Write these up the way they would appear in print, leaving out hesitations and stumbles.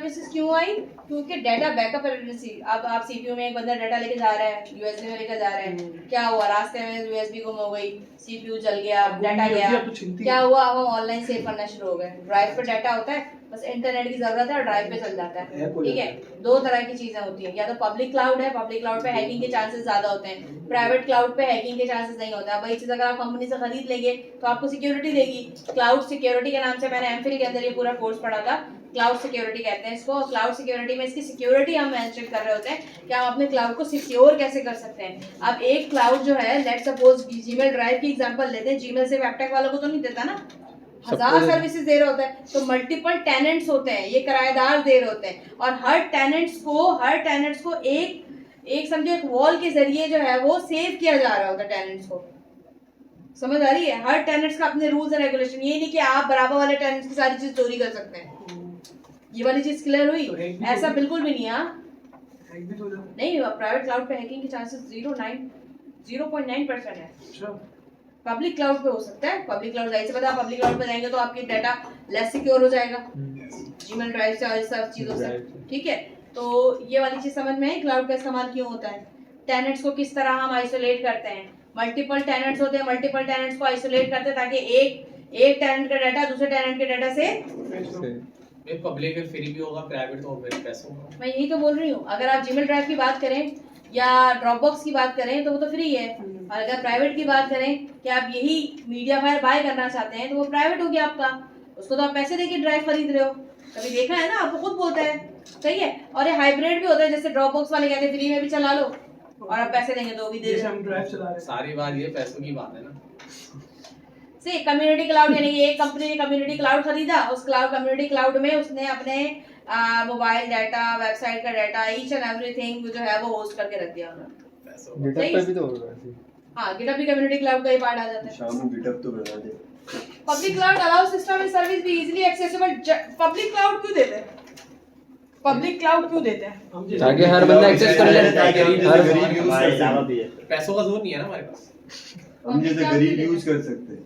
Services क्यों आई? क्योंकि data backup ability. अब आप सीपीयू में एक बंदा डाटा लेके जा रहा है, यूएसबी में लेके जा रहा है, क्या हुआ रास्ते में यूएसबी गुम हो गई, सीपीयू जल गया, डाटा गया, क्या हुआ? अब हम ऑनलाइन सेव करना शुरू हो गए। ड्राइव पे डाटा होता है, बस इंटरनेट की जरूरत है और ड्राइव पे चल जाता है। ठीक है, दो तरह की चीजें होती हैं, या तो पब्लिक क्लाउड है, पब्लिक क्लाउड पे हैकिंग के चांसेस ज्यादा होते हैं, प्राइवेट क्लाउड पे हैकिंग के चांसेस नहीं होता। वही चीज अगर आप कंपनी से खरीद लेंगे तो आपको सिक्योरिटी देगी। क्लाउड सिक्योरिटी के नाम से मैंने एमफिल के अंदर ये पूरा कोर्स पढ़ा था, क्लाउड सिक्योरिटी कहते हैं इसको। क्लाउड सिक्योरिटी में इसकी सिक्योरिटी हम मेंशन कर रहे होते हैं कि हम अपने क्लाउड को सिक्योर कैसे कर सकते हैं। अब एक क्लाउड जो है, लेट्स सपोज जीमेल ड्राइव की एग्जांपल लेते हैं, जीमेल से वेबटेक वालों को तो नहीं देता ना, हजार सर्विसेज दे रहे होते हैं, तो मल्टीपल टेनेंट्स होते हैं, ये किराएदार दे रहे होते हैं, और हर टेनेंट्स को एक समझो एक वॉल के जरिए जो है वो सेव किया जा रहा होता है टेनेंट्स को। समझ आ रही है? हर टेनेंट्स का अपने रूल्स एंड रेगुलेशन, ये नहीं कि आप बराबर वाले टेनेंट्स की सारी चीज चोरी कर सकते हैं। ये वाली चीज क्लियर हुई? ऐसा बिल्कुल भी नहीं है। नहीं, प्राइवेट क्लाउड पे हैकिंग के चांसेस 0.9% है। पब्लिक क्लाउड पे हो सकता है। पब्लिक क्लाउड जाहिर सी बात है, पब्लिक क्लाउड पे जाएंगे तो आपकी डाटा लेस सिक्योर हो जाएगा जीमेल ड्राइव से और सब चीजों से। ठीक है, तो ये वाली चीज समझ में आई क्लाउड का इस्तेमाल क्यों होता है। टेनेंट्स को किस तरह हम आइसोलेट करते हैं, मल्टीपल टेनेंट्स होते हैं, मल्टीपल टेनेंट्स को आइसोलेट करते हैं ताकि एक टेनेंट का डाटा दूसरे टेनेंट के डाटा से पब्लिक फ्री भी होगा, प्राइवेट तो मेरे पैसे होगा। मैं यही तो बोल रही हूँ, अगर आप जीमेल ड्राइव की बात करें या ड्रॉपबॉक्स की बात करें तो वो तो फ्री है, और अगर प्राइवेट की बात करें कि आप यही मीडिया फाइल बाय करना चाहते हैं तो वो प्राइवेट हो गया आपका, उसको तो आप पैसे देके ड्राइव खरीद रहे हो। कभी देखा है ना, आपको खुद बोलता है। सही है, और ये हाइब्रिड भी होता है, जैसे ड्रॉपबॉक्स वाले कहते हैं फ्री में भी चला लो और आप पैसे देंगे तो भी दे दो। सारी बात ये पैसों की बात है ना। से कम्युनिटी क्लाउड, यानी एक कंपनी ने कम्युनिटी क्लाउड खरीदा, उस कम्युनिटी क्लाउड में उसने अपने मोबाइल डाटा, वेबसाइट का डाटा, ईच एंड एवरीथिंग जो है वो होस्ट करके रख दिया उन्होंने। गिटहब पे भी तो होगा ऐसे। हाँ, गिटहब भी कम्युनिटी क्लाउड का ही पार्ट आ जाता है। शाम में गिटहब तो बना दे। Public cloud allow system and service be easily accessible. Public cloud क्यों देते हैं? पब्लिक क्लाउड क्यों देते हैं? ताकि हर बंदा एक्सेस कर ले। पैसों का जोर नहीं है ना हमारे पास, हम जैसे गरीब यूज कर सकते हैं,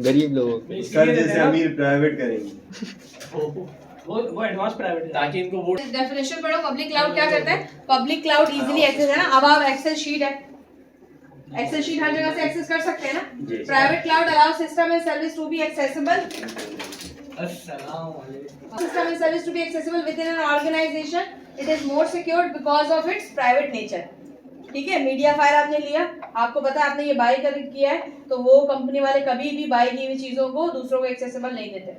गरीब लोग सर जैसे अमीर प्राइवेट करेंगे, वो एडवांस प्राइवेट है ताकि इनको वोट। डेफिनेशन पढ़ो, पब्लिक क्लाउड क्या करता है। पब्लिक क्लाउड इजीली एक्सेस है ना, अब आप एक्सेल शीट है, एक्सेल शीट हर जगह से एक्सेस कर सकते हैं ना। Private cloud allow system and service to be accessible, अस्सलाम वालेकुम। system and service to be accessible within an organization. It is more secured because of its private nature. ठीक है, मीडिया फायर आपने लिया, आपको पता है आपने ये बाय कर किया है, तो वो कंपनी वाले कभी भी बाय की हुई चीजों को दूसरों को एक्सेसिबल नहीं देते।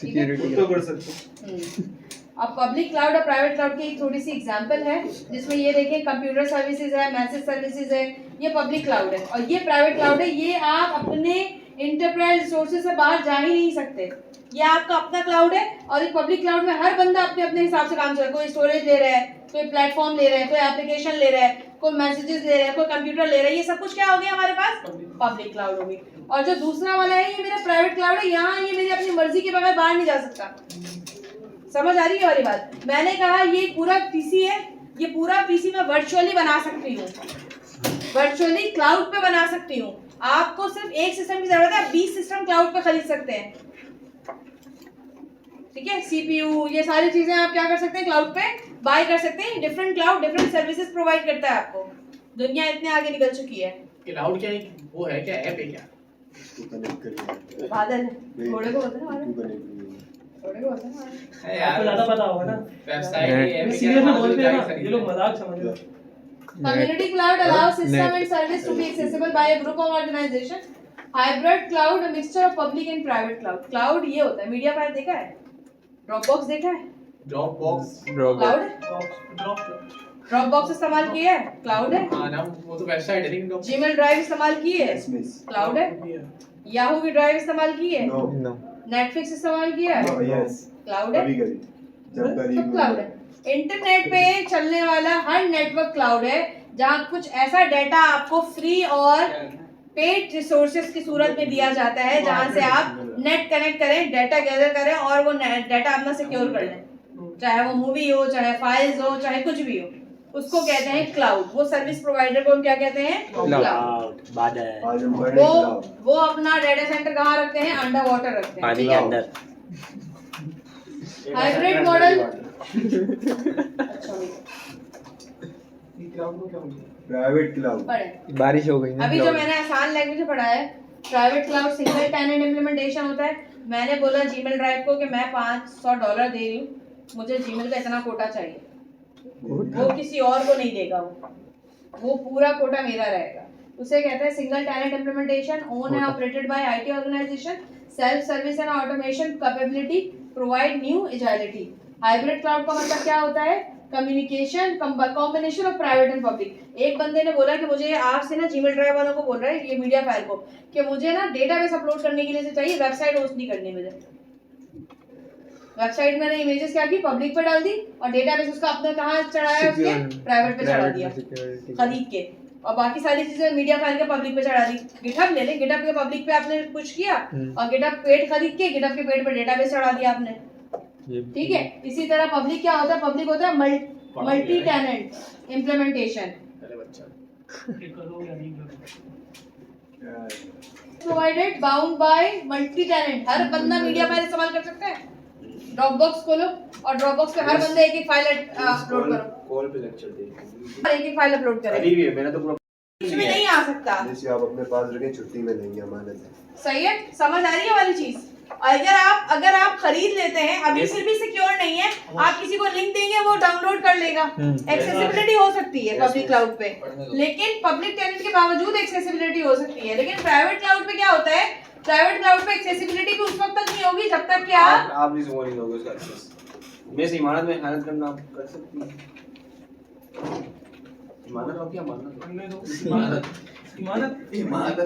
सिक्योरिटी तो कर सकते। अब पब्लिक क्लाउड और प्राइवेट क्लाउड की एक थोड़ी सी एग्जांपल है, जिसमें ये देखें कंप्यूटर सर्विसेज है, मैसेज सर्विसेज है, ये पब्लिक क्लाउड है, और ये प्राइवेट क्लाउड है। ये आप अपने इंटरप्राइज रिसोर्सेज से बाहर जा ही नहीं सकते, ये आपका अपना क्लाउड है। और इस पब्लिक क्लाउड में हर बंदा अपने अपने हिसाब से काम कर रहा है, कोई स्टोरेज ले रहा है, कोई प्लेटफॉर्म ले रहा है, कोई एप्लीकेशन ले रहा है, कोई मैसेजेस ले रहा है, कोई कंप्यूटर ले रहा है, ये सब कुछ क्या हो गया हमारे पास, पब्लिक क्लाउड हो गई। और जो दूसरा वाला है ये मेरा प्राइवेट क्लाउड है, यहाँ ये मेरी अपनी मर्जी के बगैर बाहर नहीं जा सकता। समझ आ रही है वाली बात? मैंने कहा ये पूरा पीसी है, ये पूरा पीसी मैं वर्चुअली बना सकती हूँ, वर्चुअली क्लाउड पे बना सकती हूँ। आपको सिर्फ एक सिस्टम की जरूरत है, 20 सिस्टम क्लाउड पे खरीद सकते हैं। ठीक है, सीपीयू, ये सारी चीजें आप क्या कर सकते हैं, क्लाउड पे बाय कर सकते हैं। Different cloud different services provide करता है आपको। दुनिया इतने आगे निकल चुकी है। क्लाउड क्या है, वो है क्या, ऐप है क्या? तू कनेक्ट कर, बादल थोड़े को होता है ना, तू कनेक्ट थोड़े को होता है ना। है यार, आपको ज्यादा पता होगा ना, वेबसाइट ऐप सीरियस में बोलते हैं ना, ये लोग मजाक समझ रहे हैं। Community cloud allows system and service to be accessible by a group of organization. Hybrid cloud, a mixture of public and private cloud. Cloud ये होता है, मीडिया फाइल देखा है, ड्रॉपबॉक्स देखा है, ड्रॉपबॉक्स क्लाउड है, ड्रॉपबॉक्स इस्तेमाल किया है, क्लाउड है। हाँ ना, वो तो वेबसाइट है, लेकिन जीमेल ड्राइव इस्तेमाल की है, क्लाउड है। याहू की ड्राइव इस्तेमाल की है, नो नेटफ्लिक्स इस्तेमाल किया है, यस क्लाउड है, जब सब गरीब क्लाउड है। इंटरनेट पे चलने वाला हर नेटवर्क क्लाउड है, जहाँ कुछ ऐसा डाटा आपको फ्री और पेड रिसोर्सेज की सूरत में दिया जाता है, जहाँ से आप नेट कनेक्ट करें, डाटा गैदर करें और वो डाटा अपना सिक्योर कर लें, चाहे वो मूवी हो, चाहे फाइल्स हो, चाहे कुछ भी हो, उसको कहते हैं क्लाउड। वो सर्विस प्रोवाइडर को हम क्या कहते हैं, क्लाउड। वो अपना डाटा सेंटर कहाँ रखते हैं, अंडर वाटर रखते हैं, पानी के अंदर। हाइब्रिड मॉडल अच्छा भाई ये क्लाउड को क्या बोलते हैं? प्राइवेट क्लाउड पढ़े बारिश हो गई ना अभी जो cloud। मैंने आसान लैंग्वेज में पढ़ा है private cloud single tenant implementation होता है। मैंने बोला जीमेल ड्राइव को कि मैं $500 दे रही हूँ, मुझे जीमेल का इतना कोटा चाहिए, वो किसी और को नहीं देगा, वो पूरा कोटा मेरा रहेगा। उसे कहते हैं single tenant implementation, own and operated by IT organisation, self service and automation capability, provide new agility. Hybrid cloud का मतलब क्या होता है? Communication combination of private and public. एक बंदे ने बोला कि मुझे आपसे ना जीमेल ड्राइव वालों को बोल रहा है, ये मीडिया फाइल को, कि मुझे ना डेटाबेस अपलोड करने के लिए से चाहिए, वेबसाइट होस्ट नहीं करनी मुझे। वेबसाइट मैंने इमेजेस क्या की, पब्लिक पे डाल दी, और डेटाबेस उसका अपने कहाँ चढ़ाया, उसके प्राइवेट पे चढ़ा दिया खरीद के, और बाकी सारी चीजें मीडिया फाइल के पब्लिक पे चढ़ा दी। गिटहब ले ले, गिटहब के पब्लिक पे आपने कुछ किया, और गिटहब पेड खरीद के गिटहब के पेड पे डेटाबेस चढ़ा दिया आपने, ठीक है। इसी तरह पब्लिक क्या होता है? पब्लिक होता है मल्टी टेनेंट इम्प्लीमेंटेशन। ये करो या नहीं करो? Provided bound by multi tenant, हर बंदा मीडिया फाइल इस्तेमाल कर सकता है। ड्रॉपबॉक्स खोलो और ड्रॉपबॉक्स पे हर बंदा एक एक फाइल अपलोड करो, कॉल पे लेक्चर देंगे। और एक एक फाइल अपलोड करें, अभी भी है, मैंने तो पूरा इसमें नहीं आ सकता। जैसे आप अपने पास रखें, छुट्टी में लेंगे, अमानत है। सही है, समझ आ रही है वाली चीज। अगर आप खरीद लेते हैं, अभी फिर भी सिक्योर नहीं है, आप किसी को लिंक देंगे वो डाउनलोड कर लेगा, एक्सेसिबिलिटी हो सकती है पब्लिक क्लाउड पे, लेकिन पब्लिक टेनेंट के बावजूद एक्सेसिबिलिटी हो सकती है। लेकिन प्राइवेट क्लाउड पे क्या होता है? प्राइवेट क्लाउड पे एक्सेसिबिलिटी भी उस वक्त तक नहीं होगी जब तक कि आप नहीं समझ लोगे उसका एक्सेस। वैसे इमारत में खयानत करना आप कर सकती हैं। इमारत हो क्या मानना? हमने तो इमानत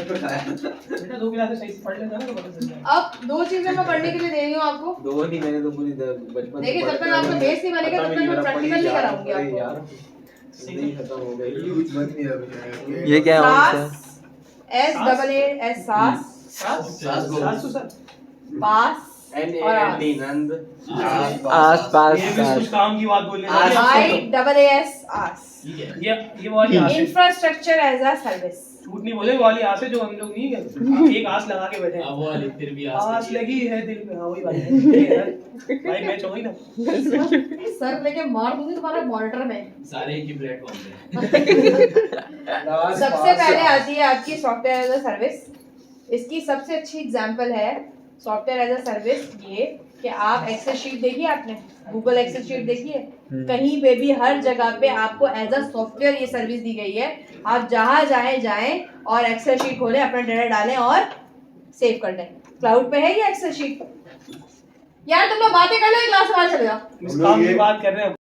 पे खयानत। बेटा 2 क्लास सही से पढ़ लेता ना तो पता चल जाएगा। अब 2 चीजें मैं पढ़ने के लिए दे रही हूँ आपको। दो नहीं, मैंने तो पूरी बचपन से देखिए, जब तक आपका बेस नहीं बनेगा तब तक मैं प्रैक्टिकल नहीं कराऊंगी आपको। यार नहीं खत्म हो गई, यूज बन नहीं रहा। ये क्या है? SAAS सास तो सर पास और नंद आस पास ये भी कुछ काम की बात बोलने लगे। IAAS आस, ये वाली आस है। Infrastructure as a service. झूठ नहीं बोले, वो वाली आस है जो हम लोग नहीं कहते। एक आस लगा के बैठे हैं। वो वाली फिर भी आस लगी है दिल में, हाँ वही वाली है। भाई मैच हो गई ना। सर लेके मार दूंगी तुम्हारा मॉनिटर में। सारे एक ही प्लेटफॉर्म पे। सबसे पहले आती है आपकी सॉफ्टवेयर एज अ सर्विस। इसकी सबसे अच्छी एग्जांपल है सॉफ्टवेयर एज अ सर्विस ये कि आप एक्सेल शीट देखिए, आपने गूगल एक्सेल शीट देखी है, कहीं पे भी हर जगह पे आपको एज अ सॉफ्टवेयर ये सर्विस दी गई है। आप जहां जाएं और एक्सेल शीट खोलें, अपना डेटा डालें और सेव कर दें। क्लाउड पे है ये एक्सेल शीट। यार तुम लोग बातें कर लो, क्लास में चले जाओ। इस काम की बात कर रहे हैं।